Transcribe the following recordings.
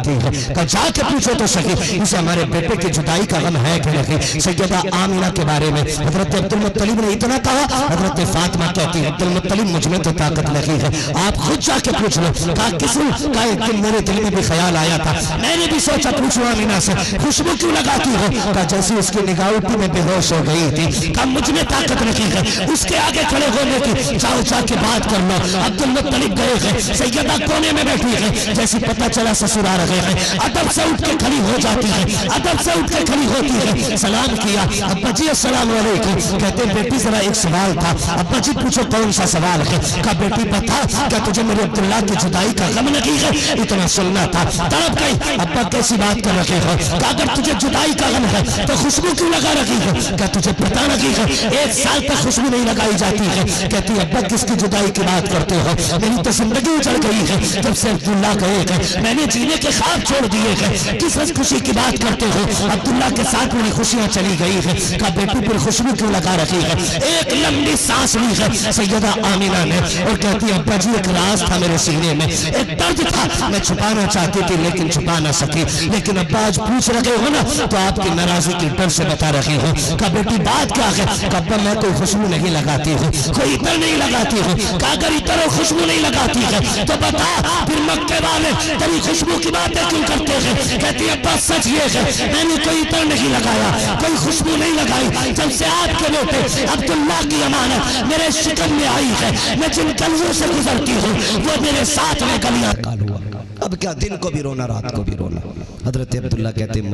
بیٹھی ہے کہ جا کے پوچھو تو صحیح اسے ہمارے بیٹے کی جدائی کا غم ہے کہ نہیں۔ سیدہ آمینہ کے بارے میں حضرت عبدالمطلب نے اتنا کہا، حضرت فاطمہ کہتی ہے عبدالمطلب مجھ میں تو طاقت نہیں ہے، آپ خود جا کے پوچھ لو۔ کہا کس نے؟ کہا ایک دن میرے دل میں بھی خیال آیا تھا، میں نے بھی سوچا پوچھو آمینہ سے خوشبو کیوں لگاتی ہو؟ کہا جیسے اس کی نگاہ اٹھی میں بے ہوش ہو گئی تھی۔ کہا مجھ میں طاقت نہیں ہے اس کے آگے کھڑے ہونے کی، جاؤ جا کے بات کر لو۔ عبدالمطلب گئے ہیں، سیدہ کونے میں بیٹھی ہے، جیسے پتہ چلا سسر آ رہے ہیں، ادب سے اٹھ کے کھڑی ہو جاتی ہے، ادب سے اٹھ کے کھڑی ہوتی ہے، سلام کیا، ابا جی السلام علیکم۔ کہتے ہیں بیٹی ذرا ایک سوال تھا۔ ابا جی پوچھو کون سا سوال ہے؟ کہا بیٹی بتا کیا تجھے میرے عبداللہ کی جدائی کا غم نہیں ہے؟ اتنا سننا تھا، تڑپ گئی۔ ابا کیسی بات کر رہے ہو؟ کہا اگر تجھے جدائی کا غم ہے تو خوشبو کیوں لگا رہی ہے؟ کہا تجھے پتہ نہیں ہے 1 سال تک خوشبو نہیں لگائی جاتی ہے۔ کہتی ابا کس کی جدائی کی بات کرتے ہو؟ میری تو زندگی اجڑ گئی ہے جب سے عبداللہ گئے ہیں، میں نے جینے کے خواب چھوڑ دیے ہیں، کس خوشی کی بات کرتے ہو؟ عبداللہ کے ساتھ میری خوشیاں چلی گئی ہیں۔ کہا بیٹی پھر خوشبو کیوں لگا رکھی ہے؟ ایک لمبی سانس لی ہے سیدہ آمینہ نے اور کہتی ابا جی ایک راز تھا میرے سینے میں، ایک درد تھا، میں چھپانا چاہتی تھی لیکن چھپا نہ سکی، لیکن ابا آج پوچھ رہے ہو نا تو آپ کی ناراضی کی ڈر سے بتا رہی ہوں۔ کہا بیٹی بات کیا ہے؟ کہا ابا میں کوئی خوشبو نہیں لگاتی ہوں، کوئی عطر نہیں لگاتی ہوں۔ کہا اگر عطر و خوشبو نہیں لگاتی ہے تو بتا پھر مکے والے تیری خوشبو کی باتیں کیوں کرتے ہیں؟ کہتی ابا سچ یہ ہے میں نے کوئی عطر نہیں لگایا، کوئی خوشبو نہیں لگائی، جب سے آپ کے بیٹے عبداللہ کی امانت میرے شکم میں آئی ہے، میں جن گلیوں سے گزرتی ہوں وہ میرے ساتھ میں گلیاں کال ہوا۔ اب کیا دن کو بھی رونا رات کو بھی رونا۔ حضرت عبداللہ کہتے ہیں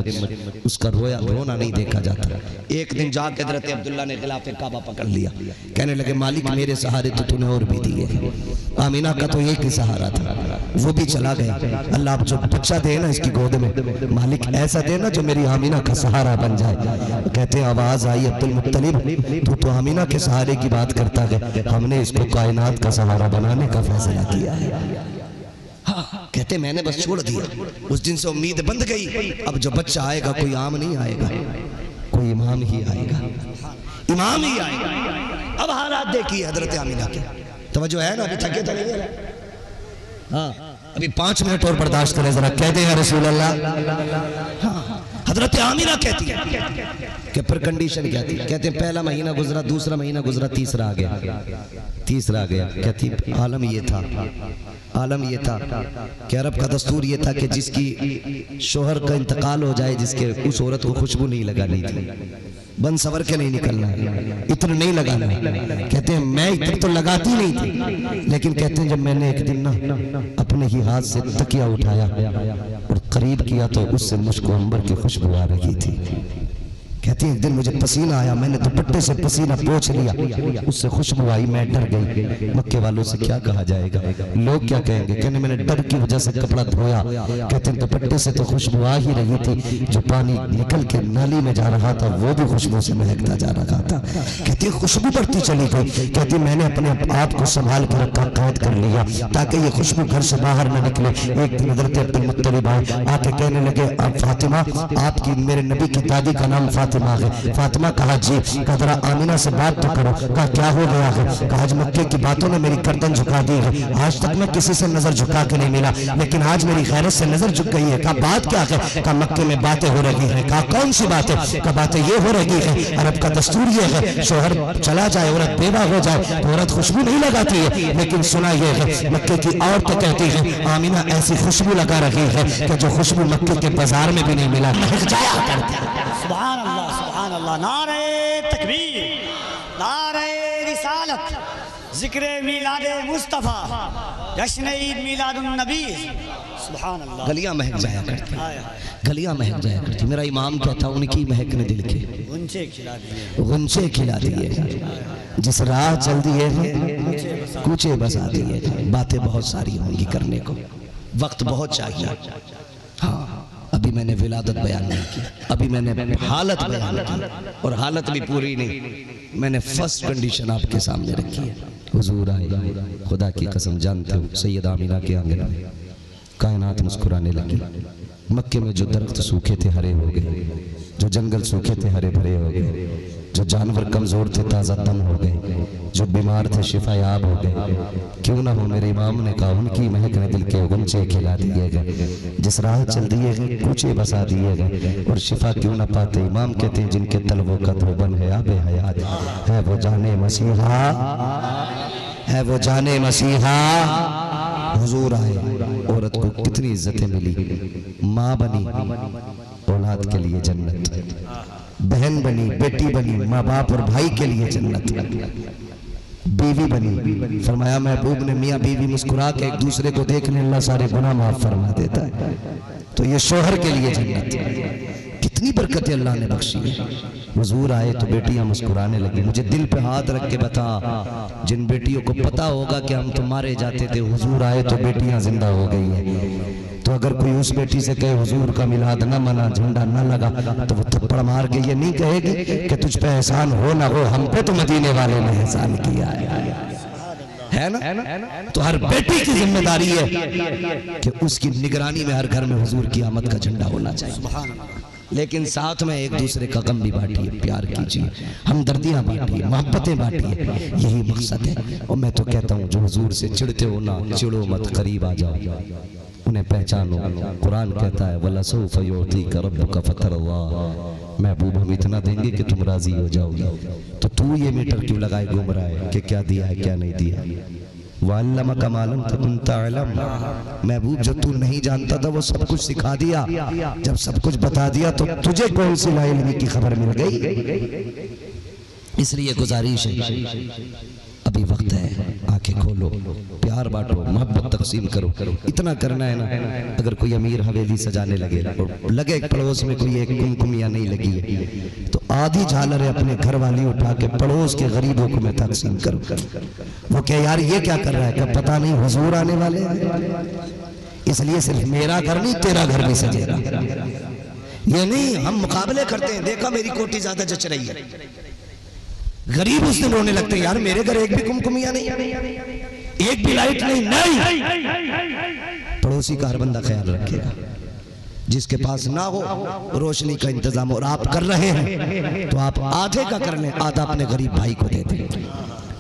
اس کا رونا نہیں دیکھا جاتا۔ ایک دن جا کے حضرت عبداللہ نے غلاف کعبہ پکڑ لیا، کہنے لگے مالک میرے سہارے تو تو نے اور بھی دیے، آمینہ کا تو ایک ہی سہارا تھا وہ بھی چلا گیا، اللہ آپ جو بچہ دے نا اس کی گود میں مالک ایسا دے نا جو میری آمینہ کا سہارا بن جائے۔ کہتے ہیں آواز آئی عبدالمطلب تو آمینہ کے سہارے کی بات کرتا ہے، ہم نے اس کو کائنات کا سہارا بنانے کا فیصلہ کیا ہے۔ کہتے میں نے بس چھوڑ دیا، اس دن سے امید بند گئی، اب جو بچہ آئے گا کوئی عام نہیں آئے گا، کوئی امام ہی آئے گا، امام ہی آئے گا۔ اب حالات دیکھیے حضرت آمینہ کے، توجہ ہے نا؟ ابھی تھکے تو نہیں ہے؟ ہاں ابھی 5 منٹ اور برداشت کریں ذرا، کہتے ہیں رسول اللہ۔ حضرت آمینہ کہتی ہے کہ پر کنڈیشن کیا تھی؟ کہتے ہیں پہلا مہینہ گزرا، دوسرا مہینہ گزرا، تیسرا آ گیا۔ کہتی عالم یہ تھا کہ عرب کا دستور یہ تھا کہ جس کی شوہر کا انتقال ہو جائے، جس کے اس عورت کو خوشبو نہیں لگانی تھی، بن سور کے نہیں نکلنا، عطر نہیں لگانا۔ کہتے ہیں میں عطر تو لگاتی نہیں تھی، لیکن کہتے ہیں جب میں نے ایک دن نا اپنے ہی ہاتھ سے تکیہ اٹھایا اور قریب کیا تو اس سے مشک و عنبر کی خوشبو آ رہی تھی۔ کہتی ہیں ایک دن مجھے پسینہ آیا، میں نے دوپٹے سے پسینہ پوچھ لیا، اس سے خوشبو آئی، میں ڈر گئی۔ مکے والوں سے کیا کہا جائے گا، لوگ کیا کہیں گے؟ کہنے میں نے ڈر کی وجہ سے کپڑا دھویا۔ کہتے ہیں دوپٹے سے تو خوشبو آ ہی رہی تھی، جو پانی نکل کے نالی میں جا رہا تھا وہ بھی خوشبو سے مہکتا جا رہا تھا۔ کہتی ہے خوشبو بڑھتی چلی گئی۔ کہتی میں نے اپنے آپ کو سنبھال کے رکھا، قید کر لیا تاکہ یہ خوشبو گھر سے باہر نہ نکلے۔ ایک دن حضرت عبدالمطلب آ کے کہنے لگے فاطمہ آپ کی میرے نبی کی دادی کا نام فاطمہ ہے۔ فاطمہ کہا جی، کہا ذرا آمینہ سے بات تو کرو۔ کہا کیا ہو گیا ہے؟ کہا آج مکے کی باتوں نے میری گردن جھکا دی ہے، آج تک میں کسی سے نظر جھکا کے نہیں ملا، لیکن آج میری غیرت سے نظر جھک گئی ہے۔ کہا بات کیا ہے؟ کہا مکے میں باتیں ہو رہی ہیں۔ کہا کون سی باتیں؟ کہا باتیں یہ ہو رہی ہیں عرب کا دستور یہ ہے شوہر چلا جائے عورت بیوہ ہو جائے تو عورت خوشبو نہیں لگاتی ہے، لیکن سنا یہ ہے مکے کی عورتیں کہتی ہیں آمینہ ایسی خوشبو لگا رہی ہے کہ جو خوشبو مکے کے بازار میں بھی نہیں ملا، مہک جایا کرتی ہے۔ سبحان اللہ سبحان اللہ، نعرہ تکبیر، نعرہ رسالت، ذکر میلاد مصطفیٰ، جشن عید میلاد النبی، سبحان اللہ۔ گلیاں مہک جایا کرتی، گلیاں مہک جایا کرتی۔ میرا امام کہتا ان کی مہک نے دل کے غنچے کھلا دیے، جس راہ چل دیے کوچے بسا دیے، باتیں بہت ساری ہوں گی کرنے کو، وقت بہت چاہیے۔ ہاں ابھی میں نے ولادت بیان نہیں کی، ابھی میں نے حالت بیان کی، اور حالت بھی پوری نہیں، میں نے فرسٹ کنڈیشن آپ کے سامنے رکھی ہے۔ حضور آئے، خدا کی قسم جانتے ہو سید آمینہ کے آنگن میں کائنات مسکرانے لگی۔ مکے میں جو درخت سوکھے تھے ہرے ہو گئے، جو جنگل سوکھے تھے ہرے بھرے ہو گئے، جو جانور کمزور تھے تازہ دم ہو گئے، جو بیمار تھے شفا یاب ہو گئے۔ کیوں نہ ہو میرے امام نے کہا ان کی مہک نے دل کے غنچے کھلا دیے گئے، جس راہ چل دیے گئے کوچے بسا دیے گئے، اور شفا کیوں نہ پاتے۔ امام کہتے ہیں جن کے طلب و قد و بن ہے آب حیات، ہے وہ جانے مسیحا، ہے وہ جانے مسیحا۔ حضور آئے، عورت کو کتنی عزتیں ملی، ماں بنی اولاد کے لیے جنت، بہن بنی، بیٹی بنی، ماں باپ اور بھائی کے لیے جنت، بیوی بنی۔ فرمایا محبوب نے میاں بیوی مسکرا کے ایک دوسرے کو دیکھنے اللہ سارے گناہ معاف فرما دیتا ہے، تو یہ شوہر کے لیے جنت۔ کتنی برکتیں اللہ نے بخشی ہے۔ حضور آئے تو بیٹیاں مسکرانے لگی۔ مجھے دل پہ ہاتھ رکھ کے بتا، جن بیٹیوں کو پتا ہوگا کہ ہم تو مارے جاتے تھے، حضور آئے تو بیٹیاں زندہ ہو گئی ہیں، تو اگر کوئی اس بیٹی سے کہے حضور کا میلاد نہ منا، جھنڈا نہ لگا، تو وہ تھپڑ مار کے یہ نہیں کہے گی کہ تجھ پہ احسان ہو نہ ہو، ہم پہ تو مدینے والے نے احسان کیا ہے نا۔ تو ہر بیٹی کی ذمہ داری ہے کہ اس کی نگرانی میں ہر گھر میں حضور کی آمد کا جھنڈا ہونا چاہیے، لیکن ساتھ میں ایک دوسرے کا غم بھی بانٹیے، پیار کیجیے، ہمدردیاں بانٹیے، محبتیں بانٹیے، یہی مقصد ہے۔ اور میں تو کہتا ہوں جو حضور سے چڑھتے ہو نہ چڑھو مت، قریب آ جاؤ، انہیں پہچانو۔ قرآن کہتا ہے وَلَسَوْفَ يُعْطِيكَ رَبُّكَ فَتَرْضَىٰ، محبوب ہم اتنا دیں گے کہ تم راضی ہو جاؤ گے۔ تو یہ میٹر کیوں لگائے گھوم رہا ہے کہ کیا دیا ہے کیا نہیں دیا؟ وَعَلَّمَكَ مَا لَمْ تَكُنْ تَعْلَمْ، محبوب جو تو نہیں جانتا تھا وہ سب کچھ سکھا دیا۔ جب سب کچھ بتا دیا تو تجھے کون سی لا علمی کی خبر مل گئی؟ اس لیے گزارش ہے، ابھی وقت ہے، آنکھیں کھولو، پیار بانٹو، محبت تقسیم کرو۔ اتنا کرنا ہے نا، اگر کوئی امیر حویلی سجانے لگے اور لگے پڑوس میں کوئی ایک کمکمیاں نہیں لگی ہے، تو آدھی جھالر اپنے گھر والی اٹھا کے پڑوس کے غریبوں کو میں تقسیم کروں۔ وہ کہ یار یہ کیا کر رہا ہے، کہ پتہ نہیں حضور آنے والے ہیں، اس لیے صرف میرا گھر نہیں تیرا گھر بھی سجے گا۔ یہ نہیں ہم مقابلے کرتے ہیں، دیکھا میری کوٹی زیادہ جچ رہی ہے، غریب اس دن رونے لگتے ہیں یار میرے گھر ایک بھی کمکمیاں نہیں، ایک بھی لائٹ نہیں۔ پڑوسی کا ہر بندہ خیال رکھے گا، جس کے پاس نہ ہو روشنی کا انتظام اور آپ کر رہے ہیں تو آپ آدھے کا کر لیں، آدھا اپنے غریب بھائی کو دے دیں،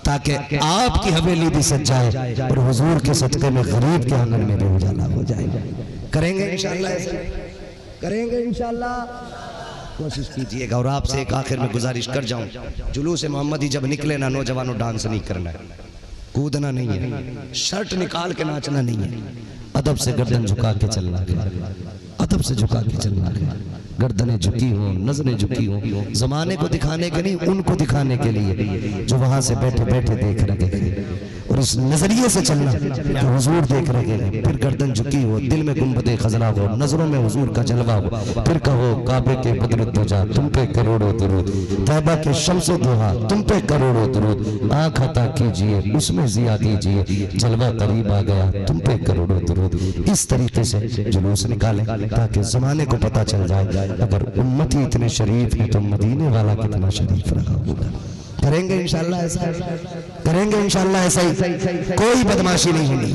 تاکہ آپ کی حویلی بھی سج جائے اور حضور کے صدقے میں غریب کے آنگن میں بھی اجالا ہو جائے۔ کریں گے انشاءاللہ ایسا، کریں گے انشاءاللہ، کوشش کیجئے گا۔ اور آپ سے ایک آخر میں گزارش کر جاؤں، جلوس محمدی جب نکلے نا، نوجوانوں ڈانس نہیں کرنا ہے، کودنا نہیں ہے، شرٹ نکال کے ناچنا نہیں ہے، ادب سے گردن جھکا کے چلنا ہے، ادب سے جھکا کے چلنا ہے، گردنیں جھکی ہوں، نظریں جھکی ہوں، زمانے کو دکھانے کے نہیں، ان کو دکھانے کے لیے جو وہاں سے بیٹھے بیٹھے دیکھ رہے ہیں، اور اس نظریے سے چلنا کہ حضور دیکھ رہے ہیں، پھر گردن جھکی ہو، دل میں گنبد خضرا ہو، نظروں میں حضور کا جلوہ ہو، پھر کہو کعبے کے بدر الدجا تم پہ کروڑوں درود، طیبہ کے شمس دوحہ تم پہ کروڑوں درود، آنکھ عطا کیجئے اس میں ضیا دیجئے، جلوہ قریب آ گیا تم پہ کروڑوں درود۔ اس طریقے سے جلوس نکالیں تاکہ زمانے کو پتہ چل جائے اگر امتی اتنے شریف ہیں تو مدینے والا کتنا شریف رہا ہوگا۔ کریں گے انشاءاللہ ایسا، کریں گے انشاءاللہ ایسا ہی، کوئی بدماشی نہیں ہونی،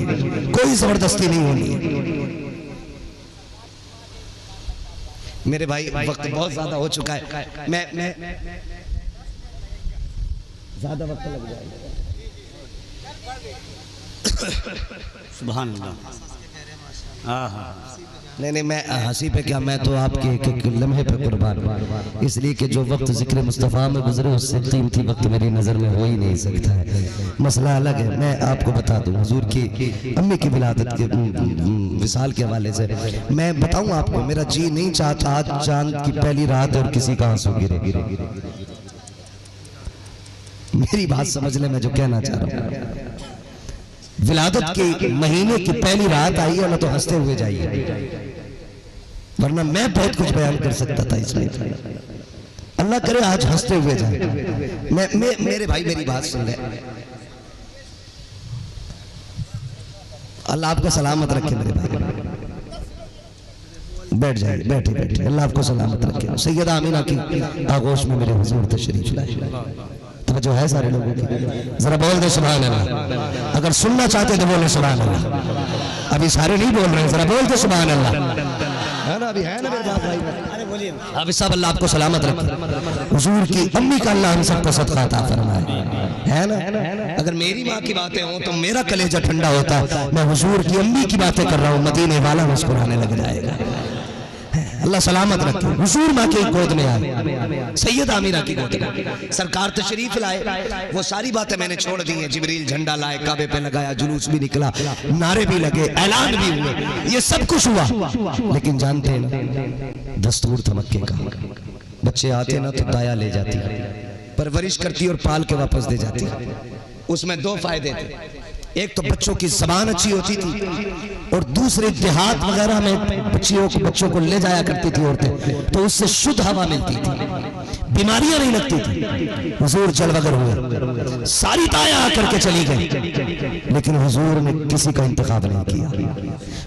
کوئی زبردستی نہیں ہونی۔ میرے بھائی وقت بہت زیادہ ہو چکا ہے، میں زیادہ وقت لگ جائے گا۔ سبحان اللہ، نہیں میں ہنسی پہ کیا، میں تو آپ کے ایک لمحے پہ قربان، اس لیے کہ جو وقت ذکر مصطفیٰ میں گزرے اس سے قیمتی وقت میری نظر میں ہو ہی نہیں سکتا ہے۔ مسئلہ الگ ہے، میں آپ کو بتا دوں حضور کی امی کی ولادت کے وصال کے حوالے سے میں بتاؤں آپ کو، میرا جی نہیں چاہتا آج چاند کی پہلی رات اور کسی کا آنسو گرے۔ میری بات سمجھ لیں میں جو کہنا چاہ رہا ہوں، ولادت کے مہینے کی پہلی رات آئی ہے نا تو ہنستے ہوئے جائیے، ورنہ میں بہت کچھ بیان کر سکتا تھا اس میں، اللہ کرے آج ہنستے ہوئے جائیں۔ میرے بھائی میری بات سن لیں، اللہ آپ کو سلامت رکھے میرے بھائی، بیٹھ جائیے، بیٹھے بیٹھے، اللہ آپ کو سلامت رکھے۔ سیدہ آمینہ کی آغوش میں میرے حضور تشریف لائے، توجہ ہے سارے لوگوں کی، ذرا بول دے سبحان اللہ، اگر سننا چاہتے تو بولے سبحان اللہ، ابھی سارے نہیں بول رہے ہیں، ذرا بول دے سبحان اللہ۔ ہے نا ابھی ہے نا میرے بھائی؟ ارے بولیے حافظ صاحب اللہ آپ کو سلامت رکھے، حضور کی امی کا اللہ ہم سب کو صدقہ عطا فرمائے، ہے نا؟ اگر میری ماں کی باتیں ہوں تو میرا کلیجہ ٹھنڈا ہوتا، میں حضور کی امی کی باتیں کر رہا ہوں، مدینے والا مسکرانے لگ جائے گا۔ اللہ سلامت رکھے۔ حضور ماں کے گود میں آئے، سید آمینہ کی گود میں سرکار تشریف لائے، وہ ساری باتیں میں نے چھوڑ دی ہیں، جبریل جھنڈا لائے، کعبے پہ لگایا، جلوس بھی نکلا، نعرے بھی لگے، اعلان بھی ہوئے، یہ سب کچھ ہوا، لیکن جانتے ہیں نا دستور تھا مکے کا، بچے آتے نا تو دایا لے جاتی، پرورش کرتی اور پال کے واپس دے جاتی۔ اس میں دو فائدے تھے، ایک تو بچوں کی زبان اچھی ہوتی تھی، اور دوسرے دیہات وغیرہ میں بچوں کو لے جایا کرتی تھی عورتیں، تو اس سے شدھ ہوا ملتی تھی، بیماریاں نہیں لگتی تھی۔ حضور جل وگر ہوئے، ساری دایا آ کر کے چلی گئی، لیکن حضور نے کسی کا انتخاب نہیں کیا،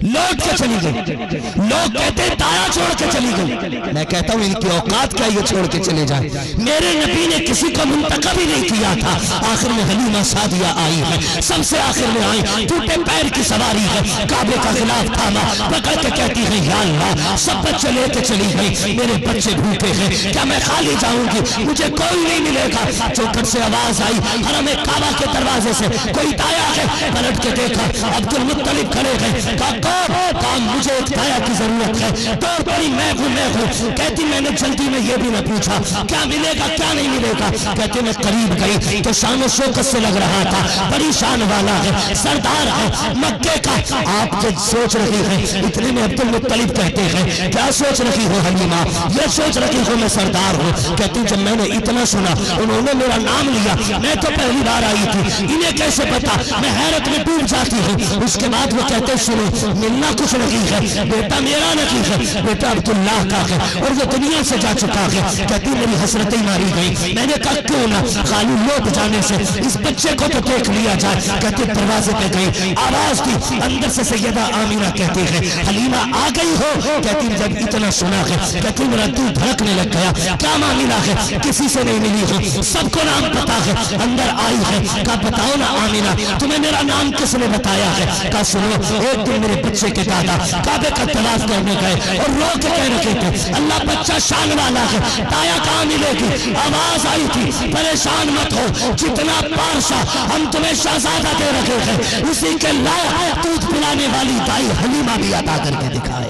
لوٹ کے چلی گئی۔ لوگ کہتے ہیں دایا چھوڑ کے چلی گئی، میں کہتا ہوں ان کی اوقات کیا یہ چھوڑ کے چلے جائیں؟ میرے نبی نے کسی کو منتخب ہی نہیں کیا تھا۔ آخر میں حلیمہ سعدیہ آئی ہے، سب سے آخر میں آئی، ٹوٹے پیر کی سواری ہے، کعبے کا غلاف تھاما، پکڑ کے کہتی ہے یا اللہ سب بچے لے کے چلی گئی، میرے بچے بھوکے ہیں، کیا میں خالی جاؤں گی؟ مجھے کوئی نہیں ملے گا۔ چوکھٹ سے آواز آئی، حرم کعبہ کے دروازے سے کوئی دایا ہے، پلٹ کے دیکھا عبد المطلب کھڑے ہیں، کہا مجھے ایک دایا کی ضرورت ہے، دوڑ پڑی میں ہوں، کہتی میں نے جلدی میں یہ بھی نہ پوچھا کیا ملے گا کیا نہیں ملے گا، کہتے میں قریب گئی تو شان و شوکت سے لگ رہا تھا، بڑی شان والا ہے، سردار ہے مکے کا۔ آپ جو سوچ رہی ہیں اتنے میں عبد المطلب کہتے ہیں کیا سوچ رہی ہو حلیمہ؟ یہ سوچ رہی ہو میں سردار ہوں؟ کہتی جب میں نے اتنا سنا انہوں نے میرا نام لیا، میں تو پہلی بار آئی تھی، انہیں کیسے پتا؟ میں حیرت میں ڈوب جاتی ہوں۔ اس کے بعد وہ کہتے سنو ملنا کچھ نہیں ہے، بیٹا میرا نہیں ہے، بیٹا عبداللہ کا ہے اور وہ دنیا سے جا چکا ہے۔ کہتی میری حسرتیں ماری گئی، میں نے کہا کیوں نہ خالی لوٹ جانے سے اس بچے کو تو دیکھ لیا جائے۔ کہتی دروازے پہ گئی، آواز دی، اندر سے سیدہ آمینہ کہتی ہے حلیمہ آ گئی ہو؟ کہتی جب اتنا سنا ہے، کہتی میرا دل دھڑکنے لگ گیا، کیا معاملہ ہے؟ کسی سے نہیں ملی ہو، سب کو نام پتا ہے، اندر آئی ہے، کہا بتاؤ نا آمینہ تمہیں میرا نام کس نے بتایا ہے؟ کہا سنو ایک دن میرے بچے کے دادا کعبے کا طواف کرنے گئے اور رو کے کہہ رہے تھے اللہ بچہ شان والا ہے، دایا کہاں ملے گی؟ آواز آئی تھی پریشان مت ہو، جتنا پارشا ہم تمہیں شہزادہ دے رکھے ہیں اسی کے لائق دودھ پلانے والی دائی حلیمہ بھی عطا کر کے دکھائے۔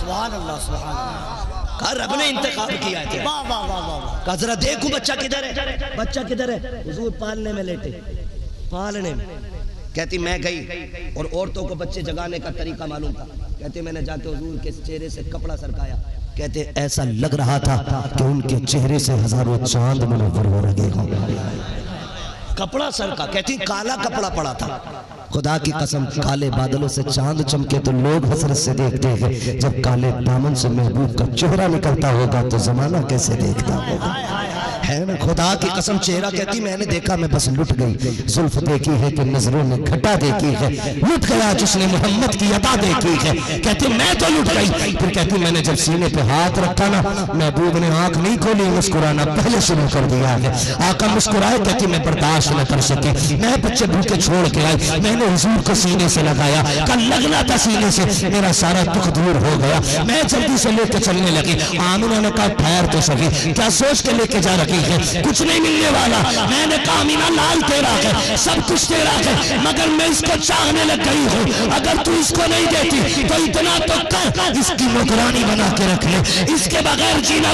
سبحان اللہ سبحان اللہ، کہا رب نے انتخاب کیا ہے، واہ واہ واہ واہ، کہا ذرا دیکھو بچہ کدھر ہے، بچہ کدھر ہے؟ حضور پالنے میں لیٹے، پالنے میں۔ کہتی میں گئی اور عورتوں کو بچے جگانے کا طریقہ معلوم تھا، کہتے میں نے جا کے حضور کے چہرے سے کپڑا سرکایا، کہتے ایسا لگ رہا تھا کہ ان کے چہرے سے ہزاروں چاند منور ہو رہے ہوں۔ کپڑا سرکا، کہتی کالا کپڑا پڑا تھا، خدا کی قسم کالے بادلوں سے چاند چمکے تو لوگ حسرت سے دیکھتے ہیں، جب کالے دامن سے محبوب کا چہرہ نکلتا ہوگا تو زمانہ کیسے دیکھتا ہوگا، ہے نا؟ خدا کی قسم چہرہ کہتی میں نے دیکھا میں بس لٹ گئی، زلف دیکھی ہے کہ نظروں نے گھٹا دیکھی ہے، لٹ گیا جس نے محمد کی عطا دیکھی ہے، کہتی میں تو لٹ گئی۔ پھر کہتی میں نے جب سینے پہ ہاتھ رکھا نا محبوب نے آنکھ نہیں کھولی، مسکرانا پہلے شروع کر دیا ہے، آقا مسکرائے، کہتی میں برداشت نہ کر سکی، میں بچے بھوکے چھوڑ کے آئی، میں نے حضور کو سینے سے لگایا، کل لگنا تھا سینے سے، میرا سارا دکھ دور ہو گیا، میں جلدی سے لے کے چلنے لگی۔ آمینہ نے کہا ٹھہر تو سکی، کیا سوچ کے لے کے جا رہی ہے؟ کچھ نہیں ملنے والا۔ میں نے کہا آمینہ لال تیرا ہے، سب کچھ تیرا ہے، مگر میں اس کو چاہنے لگ گئی ہوں، اگر تو اس کو نہیں دیتی تو اتنا تو کر اس کی نوکرانی بنا کے رکھ لے، اس کے بغیر جینا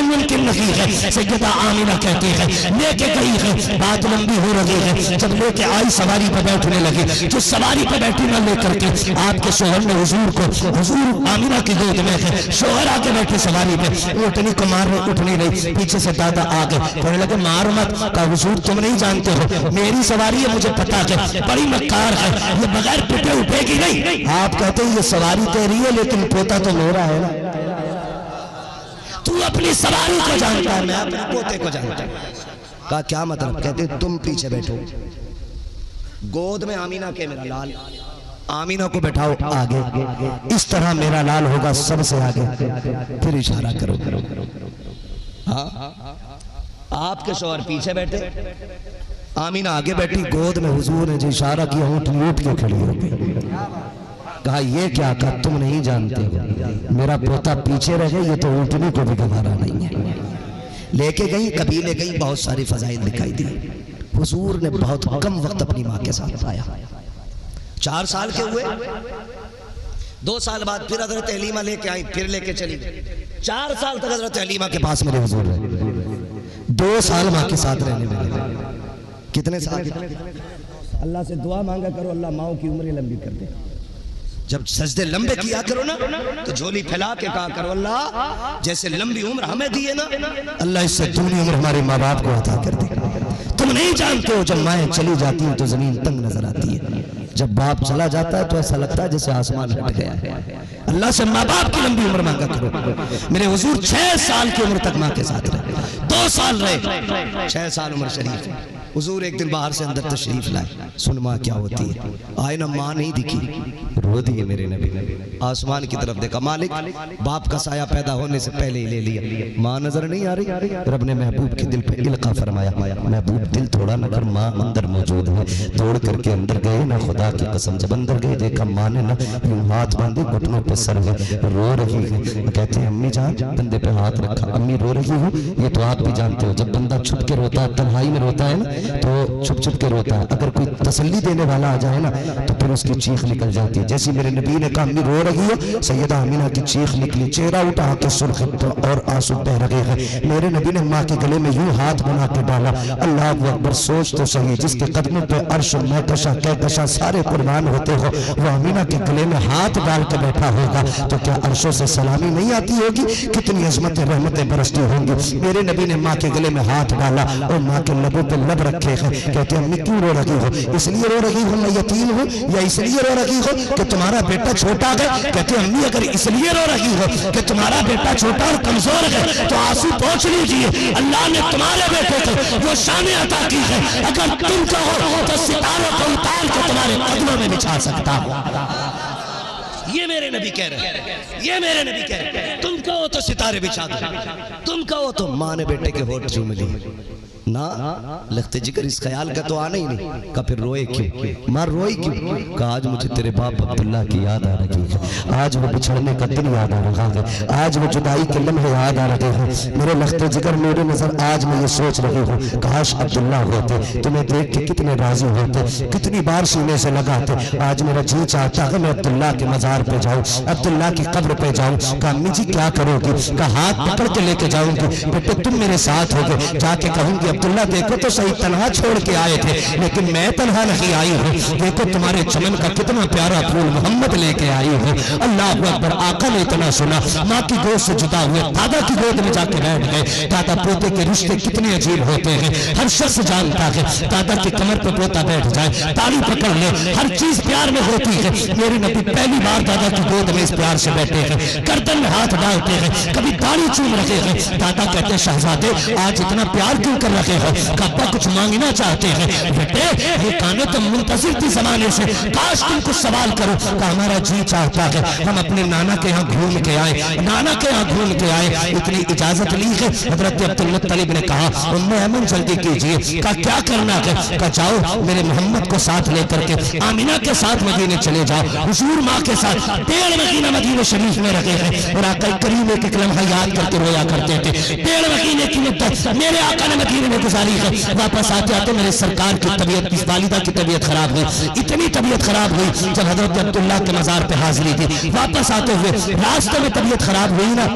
ممکن نہیں ہے۔ سیدہ آمینہ کہتی ہے لے کے گئی ہے، بات لمبی ہو رہی ہے، جب لے کے آئی سواری پہ بیٹھنے لگی، جو سواری پہ بیٹھی نہ لے کر کے آپ کے شوہر نے حضور کو، حضور آمینہ کی گود میں ہے، شوہر آ کے بیٹھے سواری پہ، اٹھنی کو مارنے اٹھ نہیں رہی، پیچھے سے دادا آ گئے، کہنے لگے مار مت، کہا حضور تم نہیں جانتے ہو میری سواری ہے، مجھے پتا ہے بڑی مکار ہے، یہ بغیر پٹے اٹھے گی نہیں۔ آپ کہتے ہیں یہ سواری تیری ہے لیکن پوتا تو میرا ہے نا، تو اپنی سواری کو جانتا ہے میں اپنے پوتے کو جانتا ہوں۔ کہا کیا مطلب؟ کہتے تم پیچھے بیٹھو، گود میں آمینہ کے میرا لال، آمینہ کو بیٹھاؤ آگے، اس طرح میرا لال ہوگا سب سے آگے، پھر اشارہ کرو۔ آپ کے شوہر پیچھے بیٹھے، آمینہ آگے بیٹھی، گود میں حضور نے جو اشارہ کیا اونٹ کے کھڑی ہو گئی۔ کہا یہ کیا؟ کہا تم نہیں جانتے ہو میرا پوتا پیچھے رہ گئے، یہ تو اونٹنی کو بھی گوارا نہیں ہے۔ لے کے گئی، قبیلے گئی، بہت ساری فضائل دکھائی دی۔ حضور نے بہت کم وقت اپنی ماں کے ساتھ پایا۔ 4 سال کے ہوئے، 2 سال بعد پھر حضرت حلیمہ لے کے آئی، پھر لے کے چلی گئی۔ 4 سال تک حضرت حلیمہ کے پاس میرے حضور رہے، 2 سال ماں کے ساتھ رہنے میں۔ کتنے سال؟ اللہ سے دعا مانگا کرو اللہ ماؤں کی عمریں لمبی کر دے۔ جب سجدے لمبے کیا کرو نا تو جھولی پھیلا کے کہا کرو اللہ جیسے لمبی عمر ہمیں دیے نا، اللہ اس سے دگنی عمر ہمارے ماں باپ کو عطا کر دے۔ تم نہیں جانتے ہو جب مائیں چلی جاتی ہیں تو زمین تنگ نظر آتی ہے، جب باپ چلا جاتا ہے تو ایسا لگتا ہے جیسے آسمان ہٹ گیا ہے۔ اللہ سے ماں باپ کی لمبی عمر مانگا کرو۔ میرے حضور 6 سال کی عمر تک ماں کے ساتھ رہے، 2 سال رہے، 6 سال عمر شریف۔ حضور ایک دن باہر سے اندر تشریف لائے، سن ماں کیا ہوتی ہے، آئے نا ماں نہیں دکھی، رو دیے میرے نبی نے۔ آسمان کی طرف دیکھا، مالک باپ کا سایہ پیدا ہونے سے پہلے ہی لے لیا، ماں نظر نہیں آ رہی۔ رب نے محبوب کے دل پہ القا فرمایا، محبوب دل تھوڑا نہ کر، ماں اندر موجود ہے۔ دوڑ کر کے اندر گئے نا، خدا کی قسم جب اندر گئے دیکھا ماں نے نا یوں ہاتھ باندھے گھٹنوں پہ سر ہے، رو رہی ہے۔ کہتے ہیں امی جان بندے پہ ہاتھ رکھا، امی رو رہی ہوں، یہ تو آپ بھی جانتے ہو جب بندہ چھپ کے روتا ہے، تنہائی میں روتا ہے نا تو چھپ چھپ کے روتا ہے، اگر کوئی تسلی دینے والا آ جائے نا تو پھر اس کی چیخ نکل جاتی ہے۔ جیسے میرے نبی نے کہا امی رو رہی ہو، سیدہ آمینہ کی چیخ نکلی، چہرہ اٹھا کے سرخ اور آنسو بہ رہے ہیں۔ میرے نبی نے ماں کے گلے میں یوں ہاتھ بنا کے ڈالا، اللہ اکبر، سوچ تو صحیح، جس کے قدموں پہ عرش و مہکشاں کہکشاں سارے قربان ہوتے ہو، وہ آمینہ کے گلے میں ہاتھ ڈال کے بیٹھا ہوگا تو کیا عرشوں سے سلامی نہیں آتی ہوگی؟ کتنی عظمتیں رحمتیں برستی ہوں گی۔ میرے نبی نے ماں کے گلے میں ہاتھ ڈالا اور ماں کے لبوں پہ لب رکھے ہیں۔ کہتے ہیں امی کیوں رو رہی ہو؟ اس لیے رو رہی ہوں میں یتیم ہوں، یا اس لیے رو رہی ہو کہ تمہارا بیٹا چھوٹا ہے؟ کہتے ہیں امی اگر اس لیے رو رہی ہو کہ تمہارا بیٹا چھوٹا اور کمزور ہے تو آنسو پوچھ لیجئے، اللہ نے تمہارے بیٹے کو وہ شان عطا کی ہے، اگر تم کہو تو ستاروں کو اتار کے تمہارے قدموں میں بچھا سکتا ہوں۔ یہ میرے نبی کہہ رہے ہیں، یہ میرے نبی کہہ رہے ہیں، تم کہو تو ستارے بچھا دو، تم کہو تو ماں نے بیٹے کے ہونٹ چوم لی نا، لخت جگر اس خیال کا تو آنا ہی نہیں۔ کہا پھر روئے کیوں؟ ماں روئی کیوں؟ کہا آج مجھے تیرے باپ عبداللہ کی یاد آ رہی ہے، آج وہ بچھڑنے کا دن یاد آ رہا ہے، آج وہ جدائی کے لمحے یاد آ رہے ہیں۔ میرے لخت جگر میرے نظر آج میں یہ سوچ رہی ہوں کاش عبداللہ ہوتے، تمہیں دیکھ کے کتنے راضی ہوتے، کتنی بار سینے سے لگاتے۔ آج میرا جی چاہتا ہے میں عبداللہ کے مزار پہ جاؤں، عبداللہ کی قبر پہ جاؤں۔ کہا امی جی کیا کرو گی؟ کہا ہاتھ پکڑ کے لے کے جاؤں گی، بیٹے تم میرے ساتھ ہوگے، جا کے کہوں گی عبداللہ دیکھو تو صحیح تنہا چھوڑ کے آئے تھے لیکن میں تنہا نہیں آئی ہوں، دیکھو تمہارے چمن کا کتنا پیارا پھول محمد لے کے آئی ہوں۔ اللہ اکبر، آقا نے اتنا سنا، ماں کی گود سے جدا ہوئے دادا کی گود میں جا کے بیٹھ گئے۔ دادا پوتے کے رشتے کتنے عجیب ہوتے ہیں، ہر شخص جانتا ہے دادا کی کمر پہ پوتا بیٹھ جائے، تالی پکڑ لے، ہر چیز پیار میں ہوتی ہے۔ میرے نبی پہلی بار دادا کی گود میں اس پیار سے بیٹھے ہیں، گردن میں ہاتھ ڈالتے ہیں، کبھی داڑھی چوم رہے ہیں۔ دادا کہتے ہیں شہزادے آج اتنا پیار کیوں کر رہے ہو؟ ابا کچھ مانگنا چاہتے ہیں؟ بیٹے یہ کانے تو منتظر تھی زمانے سے، کاش تم کچھ سوال کرو۔ کہ ہمارا جی چاہتا ہے ہم اپنے نانا کے ہاں گھوم کے آئے، نانا کے ہاں گھوم کے آئے۔ اتنی اجازت لی ہے حضرت عبدالمطلب نے کہا ام ایمن جلدی کیجئے۔ کہا کیا کرنا ہے؟ کہا جاؤ میرے محمد کو ساتھ لے کر کے آمینہ کے ساتھ مدینے چلے جاؤ۔ حضور ماں کے ساتھ 1.5 مہینہ مدینہ شریف میں رہے ہیں اور آقا کریم ایک ایک لمحہ یاد کر کے رویا کرتے تھے۔ 1.5 مہینے کی مدت میرے آقا نے مدینے میں گزاری ہے۔ واپس آتے آتے میرے سرکار کی طبیعت، اس والدہ کی طبیعت خراب ہوئی، اتنی طبیعت خراب ہوئی جب حضرت عبداللہ کے مزار پہ حاضری تھی۔ واپس آتے ہوئے راستے میں طبیعت خراب ہوئی نا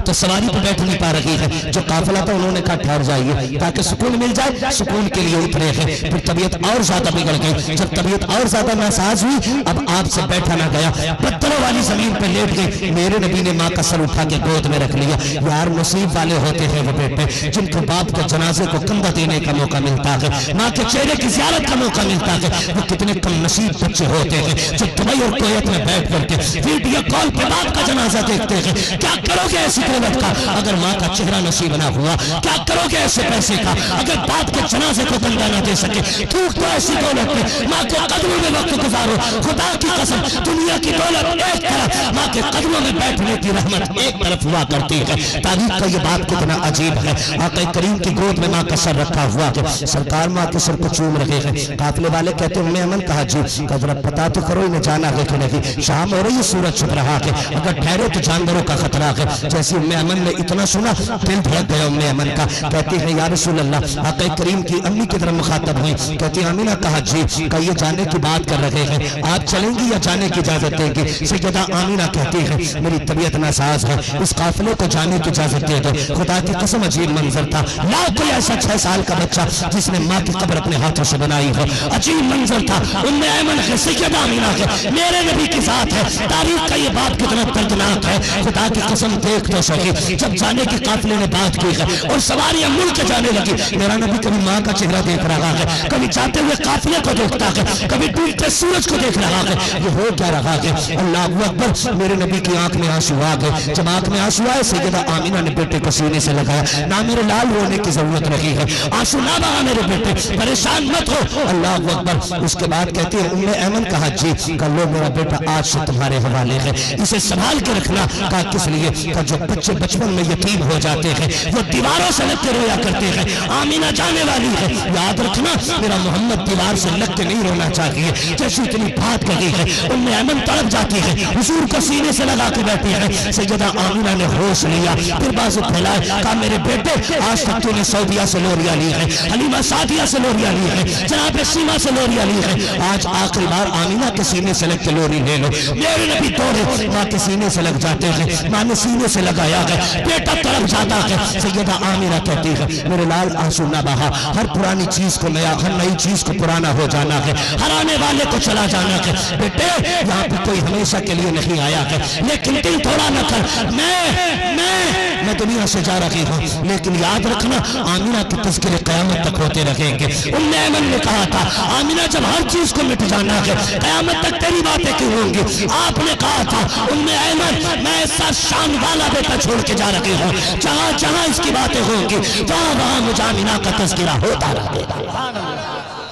تو سواری پہ بیٹھ نہیں پا رہی ہے، جو قافلہ تھا انہوں نے کہا ٹھہر جائیے تاکہ سکون مل جائے، سکون کے لیے اترے ہیں۔ پھر طبیعت اور زیادہ بگڑ گئی، جب طبیعت اور زیادہ ناساز ہوئی اب آپ سے بیٹھا نہ گیا، پتھروں والی زمین پہ لیٹ گئی۔ میرے نبی نے ماں کا سر اٹھا کے گود میں رکھ لیا۔ یار نصیب والے ہوتے ہیں وہ بیٹے جن کو باپ کے جنازے کو کندھا دینے کا موقع ملتا ہے، ماں کے چہرے کی زیارت کا موقع ملتا ہے۔ وہ کتنے کم نصیب بچے ہوتے ہیں جو دبئی اور کویت میں بیٹھ کر کے ویڈیو کال پہ باپ کا جنازہ دیکھتے ہیں۔ کیا کرو گے ایسی دولت کا اگر ماں کا چہرہ نصیب نہ ہوا؟ کیا کرو گے ایسے پیسے کا اگر باپ کے جنازے کو کندھا نہ دے سکے؟ تھوک تو ایسی دولت میں ماں کے قدموں میں وقت گزارو، خدا کی قسم دنیا کی دولت ایک طرف، ماں کے قدموں میں بیٹھنے کی رحمت ایک طرف ہوا کرتی ہے۔ تاریخ کا یہ بات کتنا عجیب ہے، آقا کریم کی گود گود میں ماں کا سر رکھا ہوا ہے، سرکار ماں کے سر کو چوم رہے ہیں۔ قافلے والے کہتے ہیں ایمن کہا جی، ذرا پتا تو کرو انہیں جانا ہے کہ نہیں، شام ہو رہی ہے، سورج چھپ رہا ہے، اگر ٹھہرے تو جانوروں کا خطرہ ہے۔ جیسے ایمن نے اتنا سنا دل دھڑک گیا ایمن کا، کہتے ہیں یا رسول اللہ، آقا کریم کی امی کی طرف مخاطب ہوئی، کہتی ہیں آمینہ کہا جی، کہ یہ جانے کی بات کر رہے ہیں، آپ چلیں گی یا جانے کی اجازت دیں گی؟ سیدہ آمینہ کہتی ہے میری طبیعت ناساز ہے، اس قافلے کو جانے کی اجازت دے دو۔ خدا کی قسم عجیب منظر تھا، لا کوئی ایسا 6 سال کا بچہ جس نے ماں کی قبر اپنے ہاتھوں سے بنائی ہو، عجیب منظر تھا۔ ام ایمن ہے، سیدہ آمینہ ہے، میرے نبی کی ذات ہے، تاریخ کا یہ بات کتنا دردناک ہے، خدا کی قسم دیکھ تو سکی۔ جب جانے کی قافلے نے بات کی ہے اور سواریاں مل کے جانے لگی، میرا نبی کبھی ماں کا چہرہ دیکھ رہا ہے، کبھی جاتے ہوئے قافلے کو دیکھتا ہے، کبھی ڈوبتے سورج کو دیکھ رہا ہے، یہ ہو کیا رہا ہے؟ اللہ اکبر، میرے نبی کی آنکھ میں آنسو آ گئے۔ جب آنکھ میں آنسو آئے، سیدہ آمینہ نے بیٹے کو سینے سے لگایا، نہ میرے لال رونے کی ضرورت نہیں ہے، آنسو نہ بہا میرے بیٹے، پریشان مت ہو۔ اللہ اکبر، اس کے بعد کہتی ہے ام ایمن کہا جی، کہ لو میرا بیٹا آج سے تمہارے حوالے ہے، اسے سنبھال کے رکھنا۔ کہا کس لیے؟ کہ جو بچے بچپن میں یتیم ہو جاتے ہیں وہ دیواروں سے لگ کے رویا کرتے ہیں، آمینہ جانے والی ہے، یاد رکھنا میرا محمد دیوار سے لگ کے نہیں رونا چاہیے۔ جیسی اتنی بات کہی ہے، ام ایمن تڑپ جاتی ہے، حضور کو سینے سے لگا کے بیٹھی ہے۔ سیدہ آمینہ نے ہوش لیا، پھر بازو پھیلائے، کہا میرے بیٹے آج تک تو نے سعودیہ سے لوریاں لی ہے، حلیمہ سعدیہ سے لوریاں لی ہے، جناب سیما سے لوریاں لی ہے، آج آخری بار آمینہ کے سینے سے لگ کے لوری لے لو۔ میرے نبی توڑے ماں کے سینے سے لگ جاتے ہیں، ماں نے سینے سے لگایا ہے، بیٹا تڑپ جاتا ہے۔ سیدہ آمینہ کہتی ہے میرے لال آنسو نہ بہا، ہر پرانی چیز کو نیا، ہر نئی چیز کو پرانا ہو جانا ہے، ہر آنے والے کو چلا جانا ہے۔ بیٹے یہاں پہ کوئی ہمیشہ کے لیے نہیں آیا ہے، لیکن دل تھوڑا نہ کر، میں دنیا سے جا رہی ہوں، لیکن یاد رکھنا آمینہ کے تذکرے قیامت تک ہوتے رہیں گے۔ ام ایمن نے کہا تھا آمینہ جب ہر چیز کو مٹ جانا ہے، قیامت تک تیری باتیں کیوں ہوں گی؟ آپ نے کہا تھا ام ایمن میں ایسا شان والا بیٹا چھوڑ کے جا رہی ہوں، جہاں جہاں اس کی باتیں ہوں گی وہاں وہاں مجھے آمینہ کا تذکرہ ہوتا رہے گا۔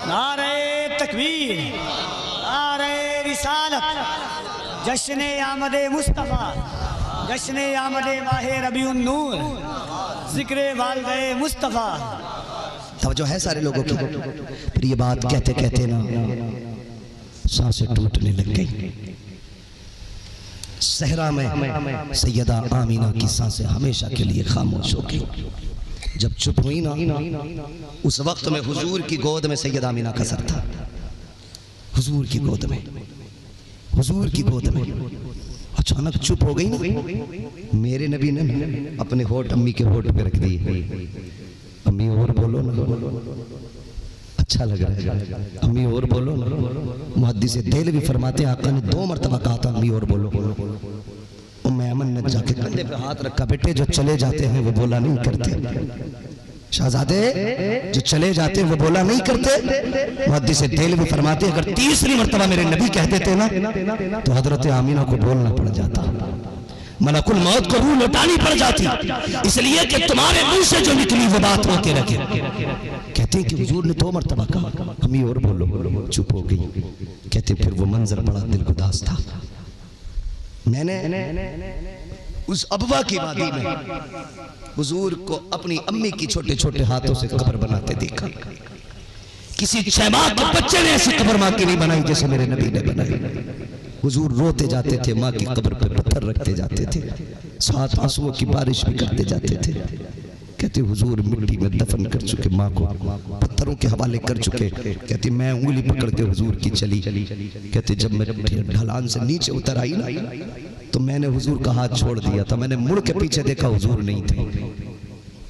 نعرہ تکبیر، نعرہ رسالت، جشن آمد مصطفیٰ، جشن آمد ماہ ربیع النور، ذکر والد مصطفیٰ۔ توجہ ہے سارے لوگوں کی؟ پھر یہ بات کہتے کہتے نا سانسیں ٹوٹنے لگ گئی۔ صحرا میں سیدہ آمینہ کی سانسیں ہمیشہ کے لیے خاموش ہو گئی۔ جب چپ ہوئی نا، اس وقت میں حضور کی گود میں سیدہ آمینہ کا سر تھا، حضور کی گود میں، حضور کی گود میں۔ اچانک چپ ہو گئی نا، میرے نبی نے اپنے ہوٹ امی کے ہوٹ پہ رکھ دی، امی اور بولو نا، اچھا لگ رہا ہے، امی اور بولو نا۔ محدث دہلوی بھی فرماتے ہیں آقا نے 2 مرتبہ کہا تھا امی اور بولو۔ ام ایمن نے جا کے کندھے پہ ہاتھ رکھا، بیٹے جو چلے جاتے ہیں وہ بولا نہیں کرتے، شہزادے جو چلے جاتے ہیں وہ بولا نہیں کرتے۔ محدث دہلوی بھی فرماتے ہیں اگر 3ری مرتبہ میرے نبی کہہ دیتے نا تو حضرت آمینہ کو بولنا پڑ جاتا، ملک الموت کو روح لوٹانی پڑ جاتی، اس لیے کہ تمہارے منہ سے جو نکلی وہ بات ہو کے رکھے۔ کہتے ہیں کہ حضور نے 2 مرتبہ کہا امی اور بولو، چپ ہو گئی۔ کہتے پھر وہ منظر بڑا دل گداز تھا، میں نے اس ابوا کی وادی میں حضور کو اپنی امی کی چھوٹے چھوٹے ہاتھوں سے قبر بناتے دیکھا۔ کسی شہباز کے بچے نے ایسی قبر ماں کی نہیں بنائی جیسے میرے نبی نے بنائی۔ حضور روتے جاتے تھے، ماں کی قبر پہ پتھر رکھتے جاتے تھے، ساتھ آنسوؤں کی بارش بھی کرتے جاتے تھے۔ کہتے حضور مٹی میں دفن کر چکے ماں کو، پتھروں کے حوالے کر چکے۔ کہتے میں انگلی پکڑ کے حضور کی چلی۔ کہتے جب میں ڈھلان سے نیچے اتر آئی نا تو میں نے حضور کا ہاتھ چھوڑ دیا تھا، میں نے مڑ کے پیچھے دیکھا حضور نہیں تھے،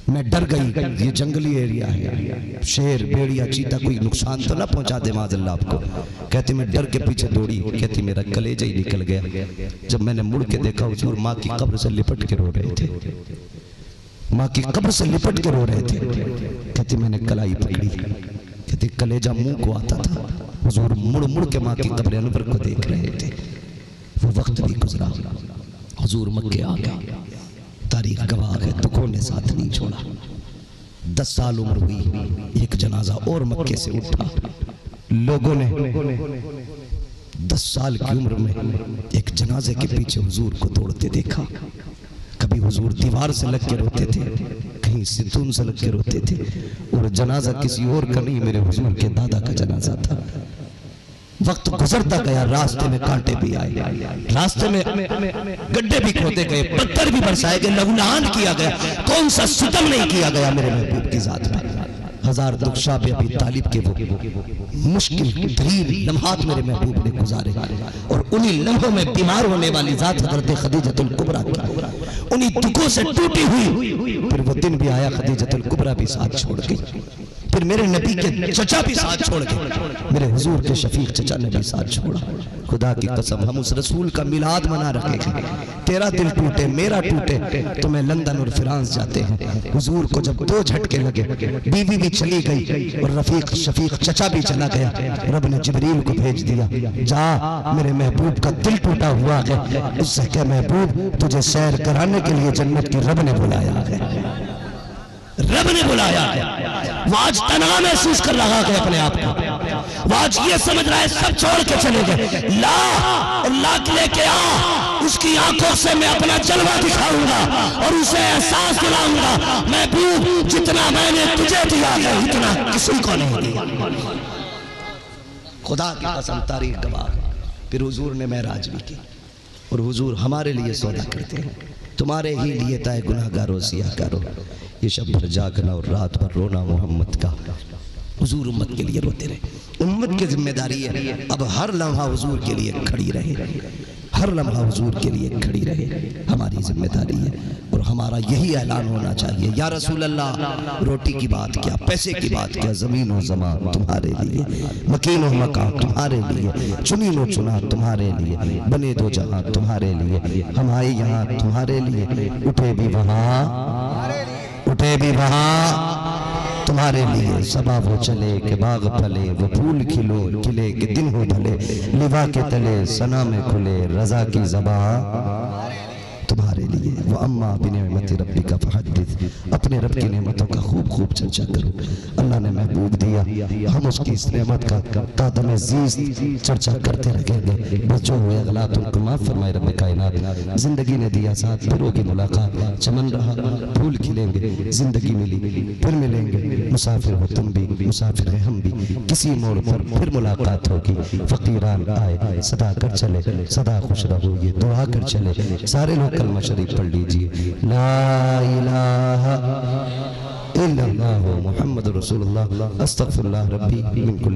میں ڈر گئی، یہ جنگلی ایریا ہے، شیر بیڑیا چیتا کوئی نقصان تو نہ پہنچا دے معاذ اللہ آپ کو۔ کہتے میں ڈر کے پیچھے دوڑی، کہتی میرا کلیجہ ہی نکل گیا۔ جب میں نے مڑ کے دیکھا حضور ماں کی قبر سے لپٹ کے رو رہے تھے، ماں کی قبر سے لپٹ کے رو رہے تھے۔ کہتی میں نے کلائی پکڑی، کہتی کلیجہ منہ کو آتا تھا، حضور مڑ مڑ کے ماں کی قبر انور کو دیکھ رہے تھے۔ وہ وقت بھی گزرا، حضور مکے آ گئے، تاریخ گواہ ہے دکھوں نے ساتھ نہیں چھوڑا۔ 10 سال عمر ہوئی، ایک جنازہ اور مکے سے اٹھا۔ لوگوں نے 10 سال کی عمر میں ایک جنازے کے پیچھے حضور کو دوڑتے دیکھا۔ کبھی حضور دیوار سے لگ کے روتے تھے، کہیں کہیں ستون سے لگ کے روتے تھے، اور جنازہ کسی اور کا نہیں، میرے حضور کے دادا کا جنازہ تھا۔ وقت گزرتا گیا، راستے میں کانٹے بھی آئے، راستے میں گڈھے بھی کھودے گئے، پتھر بھی برسائے گئے، لہولہان کیا گیا، کون سا ستم نہیں کیا گیا میرے محبوب کی ذات پر۔ ہزار دکھ شاہ ابی طالب کے وہ مشکل ترین لمحات میرے محبوب نے گزارے، اور انہی لمحوں میں بیمار ہونے والی ذات حضرت خدیجۃ الکبریٰ کی انہی دکھوں سے ٹوٹی ہوئی، پھر وہ دن بھی آیا خدیجۃ الکبریٰ بھی ساتھ چھوڑ گئی، پھر میرے نبی کے چچا بھی ساتھ چھوڑ گئے، میرے حضور کے شفیق چچا نے بھی ساتھ چھوڑا۔ خدا کی قسم ہم اس رسول کا میلاد منا رکھے گے، تیرا دل ٹوٹے میرا ٹوٹے تو میں لندن اور فرانس جاتے ہیں۔ حضور کو جب 2 جھٹکے لگے، بیوی بھی چلی گئی اور رفیق شفیق چچا بھی چلا گیا، رب نے جبریل کو بھیج دیا، جا میرے محبوب کا دل ٹوٹا ہوا ہے، اس سے کہ محبوب تجھے سیر کرانے کے لیے جنت کی رب نے بلایا ہے، رب نے بلایا ہے۔ وہ آج تنہا محسوس کر رہا ہے اپنے آپ کو، وہ آج یہ سمجھ رہا ہے سب چھوڑ کے چلے گئے، لا کے لے کے آ، اس کی آنکھوں سے میں اپنا جلوہ دکھاؤں گا اور اسے احساس دلاؤں گا، محبوب جتنا میں نے تجھے دیا ہے اتنا کسی کو نہیں دیا۔ خدا کی قسم تاریخ گواہ۔ پھر حضور نے معراج بھی کی، اور حضور ہمارے لیے سودا کرتے ہیں، تمہارے ہی لیے تائے گناہگاروں سیاہ کرو، یہ شب بھر جاگنا اور رات بھر رونا محمد کا۔ حضور امت کے لیے روتے رہے، امت کی ذمہ داری ہے اب ہر لمحہ حضور کے لیے کھڑی رہے، ہر لمحہ حضور کے لیے کھڑی رہے، ہماری ذمہ داری ہے، اور ہمارا یہی اعلان ہونا چاہیے، یا رسول اللہ روٹی کی بات کیا، پیسے کی بات کیا، زمین و زمان تمہارے لیے، مکین و مکان تمہارے لیے، چنین و چنا تمہارے لیے، بنے دو جہاں تمہارے لیے، ہم آئے یہاں تمہارے لیے، اٹھے بھی وہاں تمہارے لیے، صبا وہ چلے کہ باغ پھلے، وہ پھول کھلے کہ دن ہو ڈھلے، لوا کے تلے ثنا میں کھلے، رضا کی زبان تمہارے لیے۔ وَأَمَّا بِنِعْمَتِ رَبِّكَ فَحَدِّثْ، اپنے رب کی نعمتوں کا خوب خوب چرچا کرو۔ اللہ نے محبوب دیا، ہم اس کی اس نعمت کا تادم عزیز چرچا کرتے رکھیں گے، بس جو ہوئے غلط ان کو معاف فرمائے رب کائنات۔ زندگی نے دیا ساتھ، پھر ہوگی ملاقات، چمن رہا پھول کھلیں گے، زندگی ملی پھر ملیں گے، مسافر ہو تم بھی مسافر ہیں ہم بھی، کسی موڑ پر پھر ملاقات ہوگی۔ فقیران آئے صدا کر چلے، صدا خوش رہو یہ دعا کر چلے، سارے لوگ کلمہ شریف پڑھ لیجئے، لا الہ الا اللہ محمد رسول اللہ، استغفر اللہ ربی من کل